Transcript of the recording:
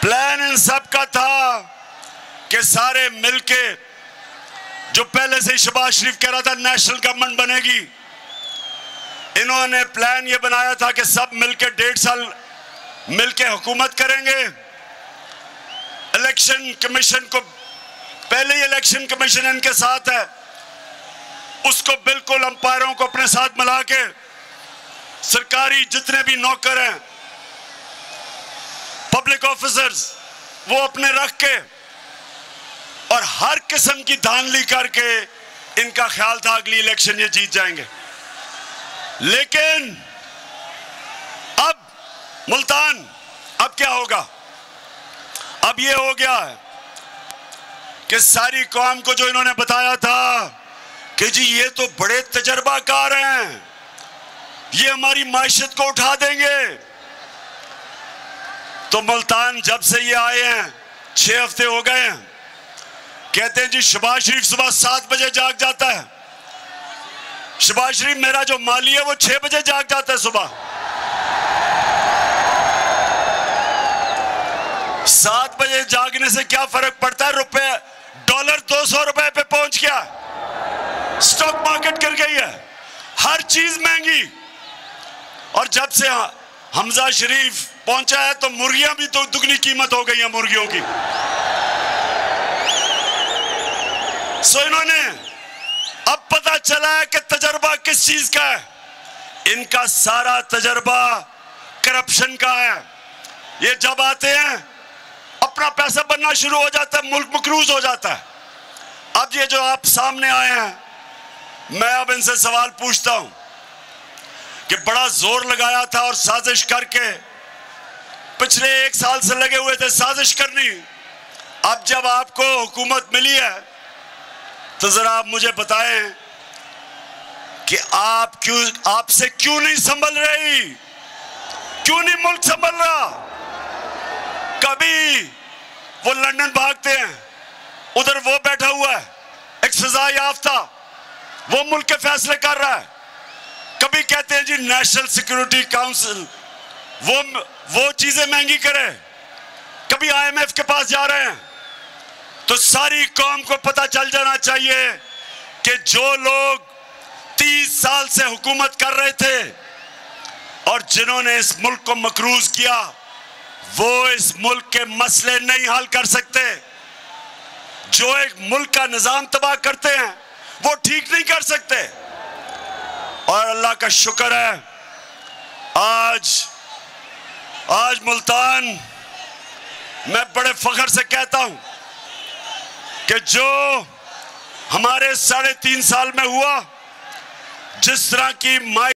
Plan in सब का था कि सारे मिलके, जो पहले से शहबाज शरीफ कह रहा था नेशनल गवर्नमेंट बनेगी, इन्होंने प्लान ये बनाया था कि सब मिलके 1.5 साल मिलके हुकूमत करेंगे। इलेक्शन कमीशन को, पहले ही इलेक्शन कमीशन इनके साथ है, उसको बिल्कुल अंपायरों को अपने साथ मिला के सरकारी जितने भी नौकर हैं, पब्लिक ऑफिसर्स, वो अपने रख के और हर किस्म की धांधली करके इनका ख्याल था अगली इलेक्शन ये जीत जाएंगे। लेकिन अब मुल्तान, अब क्या होगा? अब ये हो गया है कि सारी कौम को जो इन्होंने बताया था कि जी ये तो बड़े तजर्बाकार हैं, ये हमारी माइशत को उठा देंगे, तो मुल्तान जब से ये आए हैं 6 हफ्ते हो गए हैं, कहते हैं जी शहबाज शरीफ सुबह 7 बजे जाग जाता है। शहबाज शरीफ मेरा जो माली है वो 6 बजे जाग जाता है सुबह। 7 बजे जागने से क्या फर्क पड़ता है? रुपए, डॉलर 200 रुपए पे पहुंच गया, स्टॉक मार्केट गिर गई है, हर चीज महंगी। और जब से हमजा शरीफ पहुंचा है तो मुर्गियां भी तो दुगनी कीमत हो गई है मुर्गियों की। सो इन्होंने अब पता चला है कि तजर्बा किस चीज का है। इनका सारा तजर्बा करप्शन का है। ये जब आते हैं अपना पैसा बनना शुरू हो जाता है, मुल्क मकरूज हो जाता है। अब ये जो आप सामने आए हैं, मैं अब इनसे सवाल पूछता हूं कि बड़ा जोर लगाया था और साजिश करके पिछले 1 साल से लगे हुए थे साजिश करनी। अब जब आपको हुकूमत मिली है तो जरा आप मुझे बताएं कि आपसे क्यों नहीं संभल रही, क्यों नहीं मुल्क संभल रहा? कभी वो लंदन भागते हैं, उधर वो बैठा हुआ है एक सजा याफ्ता, वो मुल्क के फैसले कर रहा है। कभी कहते हैं जी नेशनल सिक्योरिटी काउंसिल वो चीजें महंगी करे, कभी IMF के पास जा रहे हैं। तो सारी कौम को पता चल जाना चाहिए कि जो लोग 30 साल से हुकूमत कर रहे थे और जिन्होंने इस मुल्क को मकरूज किया, वो इस मुल्क के मसले नहीं हल कर सकते। जो एक मुल्क का निजाम तबाह करते हैं वो ठीक नहीं कर सकते। और अल्लाह का शुक्र है आज मुल्तान, मैं बड़े फख्र से कहता हूं कि जो हमारे 3.5 साल में हुआ, जिस तरह की